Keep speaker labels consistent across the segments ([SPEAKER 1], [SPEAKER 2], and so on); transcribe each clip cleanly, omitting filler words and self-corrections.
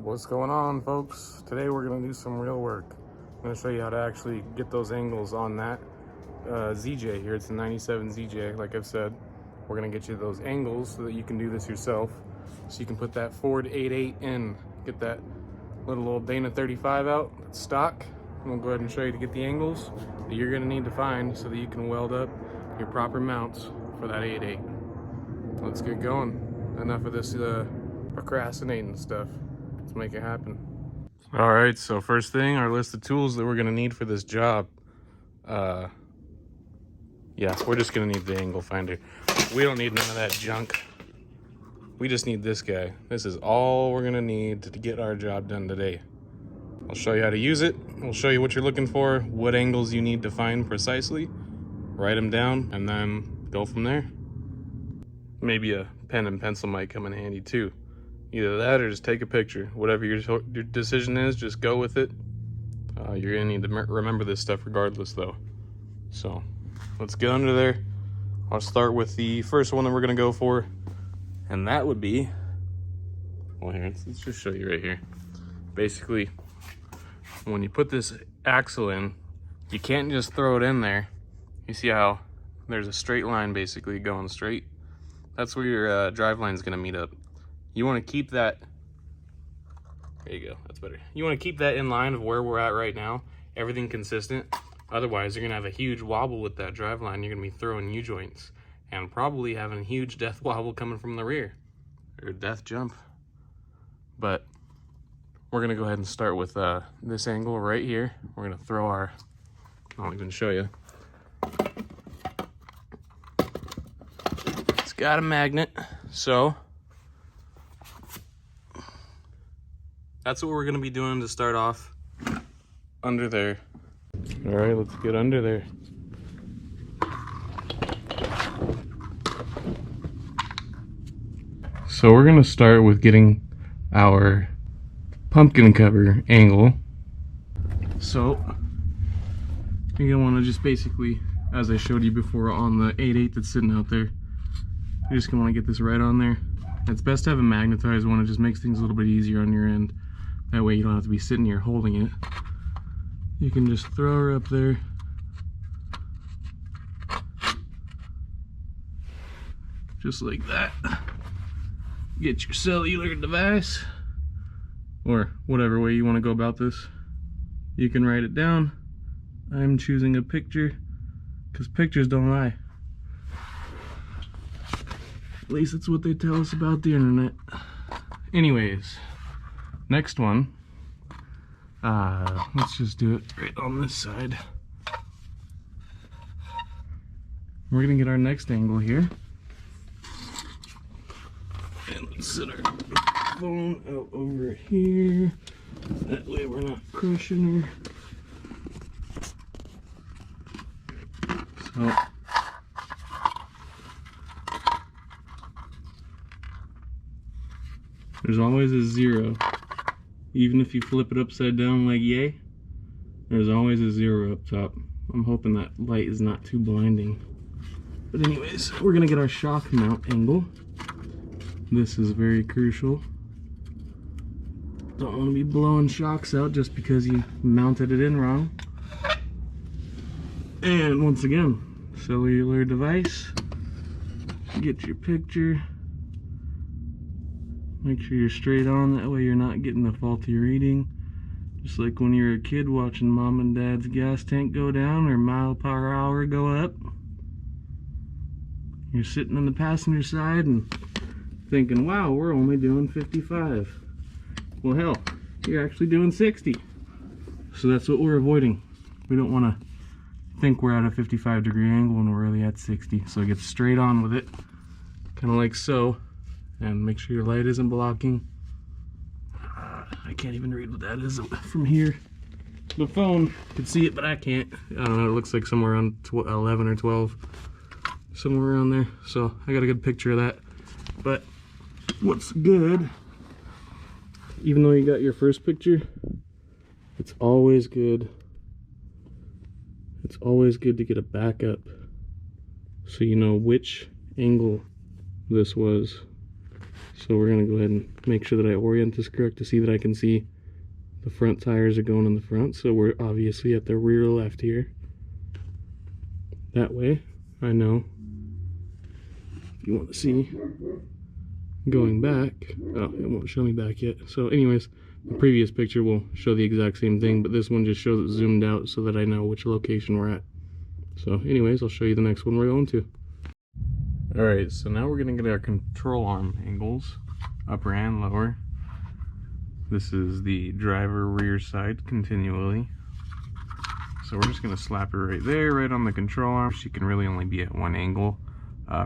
[SPEAKER 1] What's going on, folks? Today we're going to do some real work. I'm going to show you how to actually get those angles on that ZJ here. It's a 97 ZJ, like I've said. We're going to get you those angles so that you can do this yourself. So you can put that Ford 88 in, get that little old Dana 35 out, that's stock. And we'll go ahead and show you to get the angles that you're going to need to find so that you can weld up your proper mounts for that 88. Let's get going. Enough of this procrastinating stuff. Let's make it happen. All right, so first thing, our list of tools that we're gonna need for this job. Yeah, we're just gonna need the angle finder. We don't need none of that junk. We just need this guy. This is all we're gonna need to get our job done today. I'll show you how to use it. We'll show you what you're looking for, what angles you need to find precisely, write them down, and then go from there. Maybe a pen and pencil might come in handy too. Either that or just take a picture. Whatever your decision is, just go with it. You're gonna need to remember this stuff regardless though. So let's get under there. I'll start with the first one that we're gonna go for. And that would be, well here, let's just show you right here. Basically, when you put this axle in, you can't just throw it in there. You see how there's a straight line basically going straight? That's where your drive line is gonna meet up. You want to keep that, there you go, that's better. You want to keep that in line of where we're at right now, everything consistent. Otherwise, you're going to have a huge wobble with that drive line. You're going to be throwing U-joints and probably having a huge death wobble coming from the rear, or death jump. But we're going to go ahead and start with this angle right here. We're going to throw our, I'll even show you. It's got a magnet, so that's what we're gonna be doing to start off, under there. All right, let's get under there. So we're gonna start with getting our pumpkin cover angle. So you're gonna wanna just basically, as I showed you before on the 88 that's sitting out there, you're just gonna wanna get this right on there. It's best to have a magnetized one. It just makes things a little bit easier on your end. That way you don't have to be sitting here holding it. You can just throw her up there. Just like that. Get your cellular device, or whatever way you want to go about this. You can write it down. I'm choosing a picture, because pictures don't lie. At least that's what they tell us about the internet. Anyways. Next one, let's just do it right on this side. We're gonna get our next angle here. And let's set our phone out over here. That way we're not crushing her. So, there's always a 0. Even if you flip it upside down like yay, there's always a 0 up top. I'm hoping that light is not too blinding. But anyways, we're gonna get our shock mount angle. This is very crucial. Don't want to be blowing shocks out just because you mounted it in wrong. And once again, cellular device. Get your picture. Make sure you're straight on, that way you're not getting a faulty reading. Just like when you're a kid watching mom and dad's gas tank go down or mile per hour go up. You're sitting on the passenger side and thinking, wow, we're only doing 55. Well, hell, you're actually doing 60. So that's what we're avoiding. We don't want to think we're at a 55-degree angle when we're really at 60. So get straight on with it, kind of like so. And make sure your light isn't blocking. I can't even read what that is from here. The phone can see it, but I can't. I don't know, it looks like somewhere around 11 or 12. Somewhere around there. So I got a good picture of that. But what's good, even though you got your first picture, it's always good. It's always good to get a backup so you know which angle this was. So we're going to go ahead and make sure that I orient this correct to see that I can see the front tires are going in the front. So we're obviously at the rear left here. That way I know if you want to see going back. Oh, it won't show me back yet. So anyways, the previous picture will show the exact same thing, but this one just shows it zoomed out so that I know which location we're at. So anyways, I'll show you the next one we're going to. Alright, so now we're going to get our control arm angles, upper and lower. This is the driver rear side continually. So we're just going to slap it right there, right on the control arm. She can really only be at one angle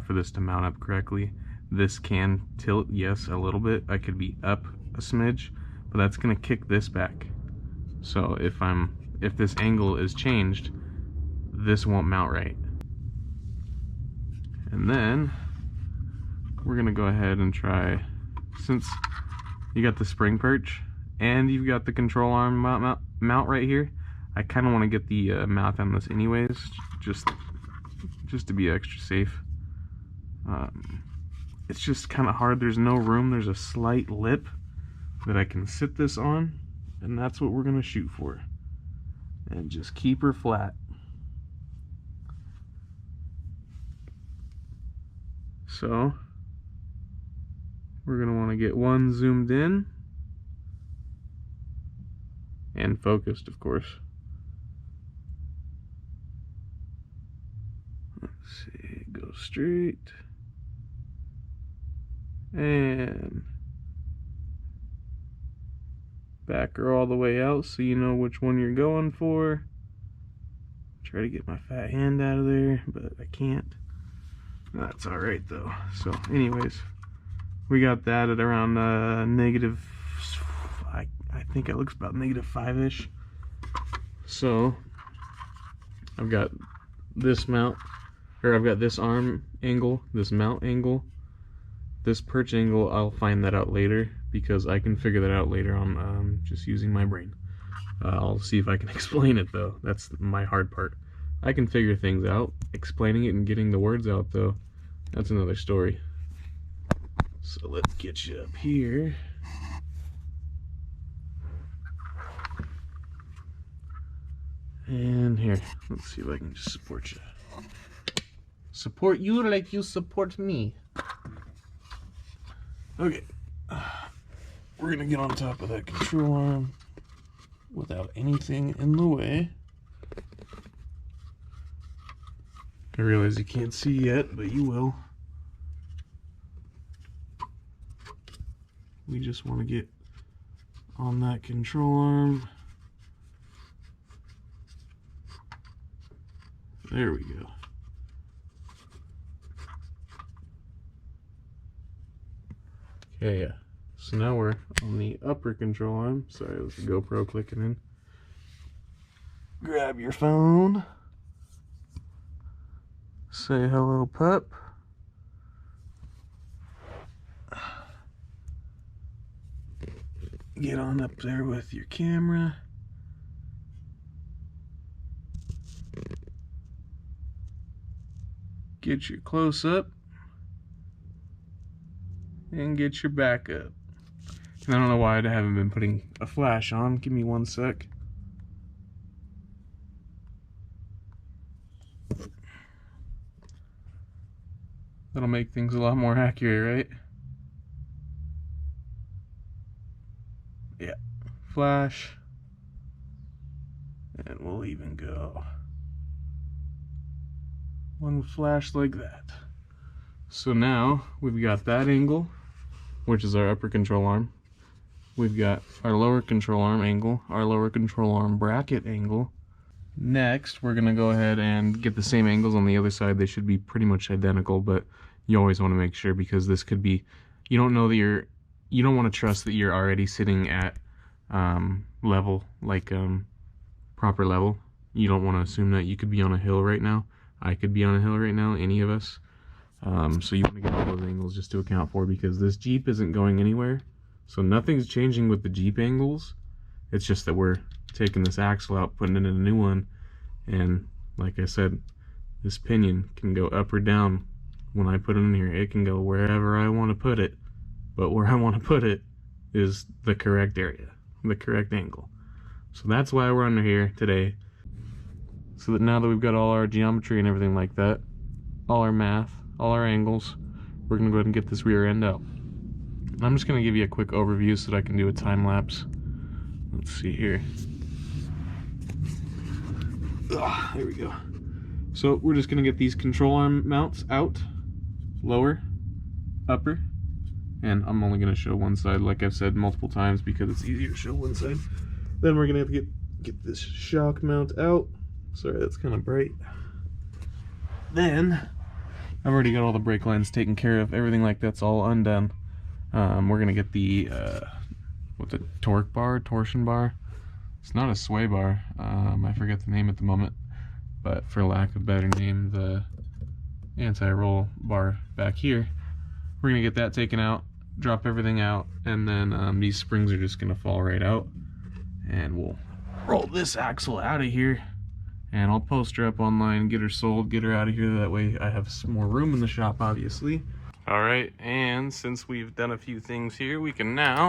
[SPEAKER 1] for this to mount up correctly. This can tilt, yes, a little bit. I could be up a smidge, but that's going to kick this back. So if this angle is changed, this won't mount right. And then we're going to go ahead and try, since you got the spring perch and you've got the control arm mount right here, I kind of want to get the mount on this anyways, just to be extra safe. It's just kind of hard. There's no room. There's a slight lip that I can sit this on, and that's what we're going to shoot for. And just keep her flat. So we're going to want to get one zoomed in and focused, of course. Let's see, go straight and back her all the way out so you know which one you're going for. Try to get my fat hand out of there, but I can't. That's all right though. So anyways, we got that at around negative, I think it looks about -5-ish. So I've got this mount, or I've got this arm angle, this mount angle, this perch angle. I'll find that out later because I can figure that out later on, just using my brain. I'll see if I can explain it though. That's my hard part. I can figure things out. Explaining it and getting the words out though, that's another story. So let's get you up here. And here, let's see if I can just support you. Support you like you support me. Okay. We're gonna get on top of that control arm without anything in the way. I realize you can't see yet, but you will. We just want to get on that control arm. There we go. Okay, yeah. So now we're on the upper control arm. Sorry, there's the GoPro clicking in. Grab your phone. Say hello, pup. Get on up there with your camera. Get your close up. And get your back up. And I don't know why I haven't been putting a flash on. Give me one sec. That'll make things a lot more accurate, right? Yeah. Flash. And we'll even go one flash like that. So now we've got that angle, which is our upper control arm. We've got our lower control arm angle, our lower control arm bracket angle. Next, we're gonna go ahead and get the same angles on the other side. They should be pretty much identical, but you always want to make sure, because this could be, you don't know that you don't want to trust that you're already sitting at level, like proper level. You don't want to assume that. You could be on a hill right now. I could be on a hill right now, any of us. So you want to get all those angles just to account for, because this Jeep isn't going anywhere. So nothing's changing with the Jeep angles. It's just that we're taking this axle out, putting it in a new one. And like I said, this pinion can go up or down when I put it in here. It can go wherever I want to put it. but where I want to put it is the correct area, the correct angle. So that's why we're under here today. So that now that we've got all our geometry and everything like that, all our math, all our angles, we're gonna go ahead and get this rear end out. And I'm just gonna give you a quick overview so that I can do a time lapse. Let's see here. There we go. So we're just gonna get these control arm mounts out, lower, upper, and I'm only gonna show one side, like I've said multiple times, because it's easier to show one side. Then we're gonna have to get this shock mount out. Sorry, that's kind of bright. Then I've already got all the brake lines taken care of. Everything like that's all undone. We're gonna get the what's it? Torsion bar. It's not a sway bar. I forget the name at the moment, but for lack of a better name, the anti-roll bar back here. We're gonna get that taken out, drop everything out, and then these springs are just gonna fall right out, and we'll roll this axle out of here, and I'll post her up online, get her sold, get her out of here. That way I have some more room in the shop, obviously. All right, and since we've done a few things here, we can now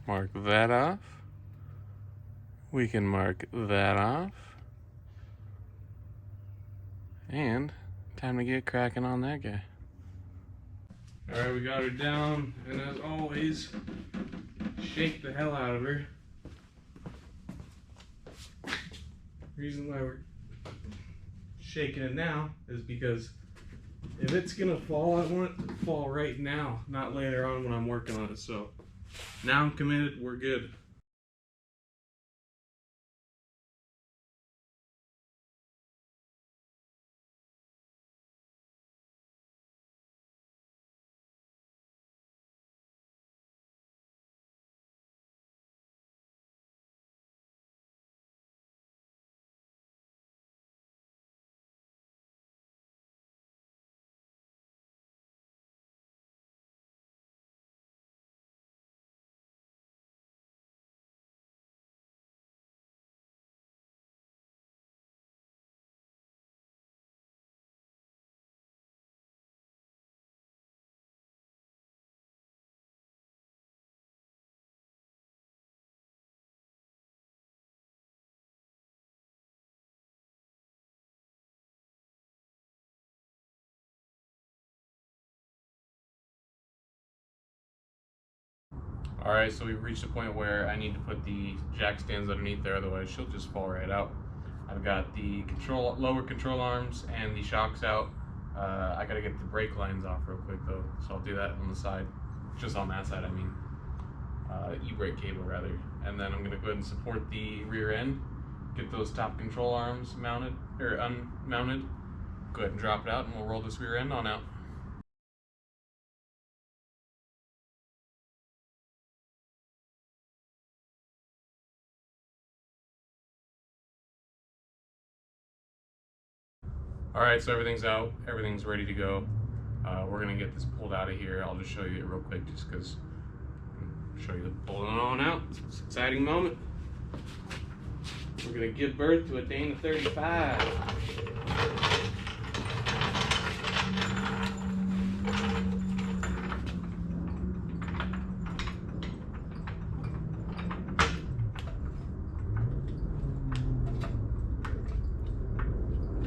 [SPEAKER 1] mark that off. We can mark that off. And time to get cracking on that guy. All right, we got her down, and as always, shake the hell out of her. Reason why we're shaking it now is because if it's gonna fall, I want it to fall right now, not later on when I'm working on it. So now I'm committed, we're good. Alright, so we've reached a point where I need to put the jack stands underneath there, otherwise she'll just fall right out. I've got the lower control arms and the shocks out. I gotta get the brake lines off real quick though, so I'll do that on the side. Just on that side, I mean. E-brake cable rather. And then I'm gonna go ahead and support the rear end, get those top control arms mounted, or unmounted. Go ahead and drop it out and we'll roll this rear end on out. Alright, so everything's out, everything's ready to go. We're gonna get this pulled out of here. I'll just show you it real quick just because show you the pulling on out. It's an exciting moment. We're gonna give birth to a Dana 35.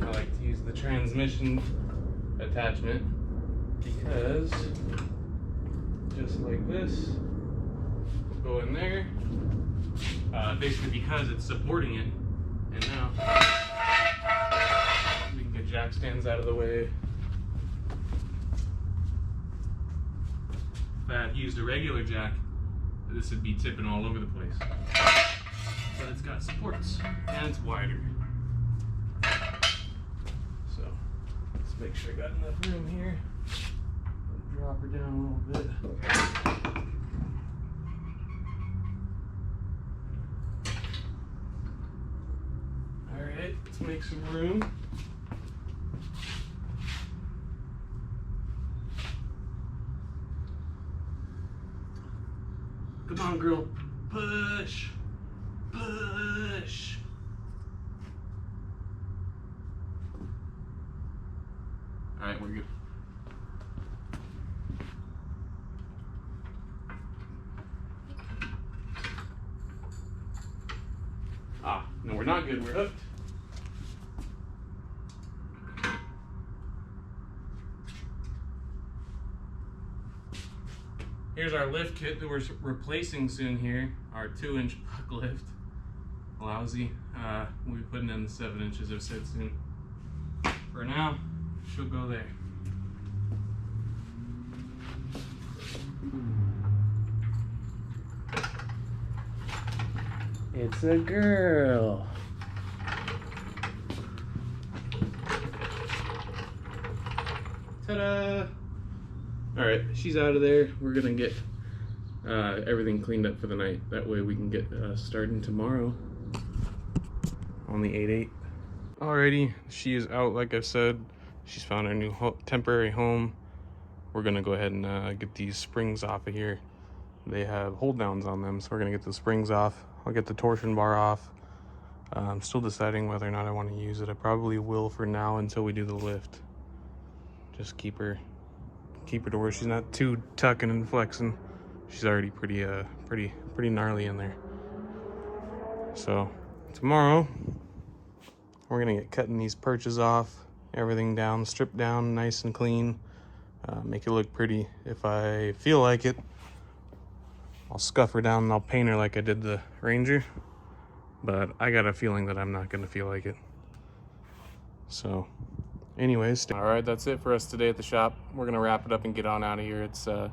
[SPEAKER 1] I like to use the transmission attachment because just like this, go in there, basically because it's supporting it. And now we can get jack stands out of the way. If I had used a regular jack, this would be tipping all over the place. But it's got supports and it's wider. So let's make sure I got enough room here. Drop her down a little bit. Alright, let's make some room. Come on, girl. Push. Push. Alright, we're good. we're not good, we're hooked. Here's our lift kit that we're replacing soon here. Our 2-inch puck lift. Lousy. We'll be putting in the 7 inches, I've said soon. For now, she'll go there. It's a girl. Ta-da! Alright, she's out of there. We're gonna get everything cleaned up for the night. That way we can get starting tomorrow on the 8/8. Alrighty, she is out like I said. She's found her new temporary home. We're gonna go ahead and get these springs off of here. They have hold downs on them, so we're gonna get the springs off. I'll get the torsion bar off. I'm still deciding whether or not I want to use it. I probably will for now until we do the lift. Just keep her to where she's not too tucking and flexing. She's already pretty gnarly in there. So tomorrow we're gonna get cutting these perches off, everything down, stripped down nice and clean, make it look pretty. If I feel like it, I'll scuff her down and I'll paint her like I did the Ranger, but I got a feeling that I'm not gonna feel like it. So anyways, all right, that's it for us today at the shop. We're gonna wrap it up and get on out of here. It's as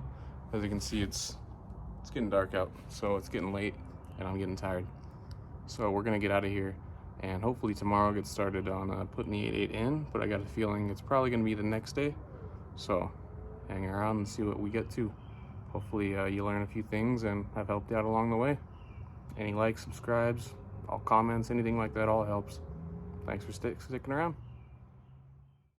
[SPEAKER 1] you can see, it's getting dark out, so it's getting late and I'm getting tired. So we're gonna get out of here and hopefully tomorrow get started on putting the 8/8 in, but I got a feeling it's probably gonna be the next day. So hang around and see what we get to. Hopefully you learn a few things and I've helped you out along the way. Any likes, subscribes, all comments, anything like that, all helps. Thanks for sticking around.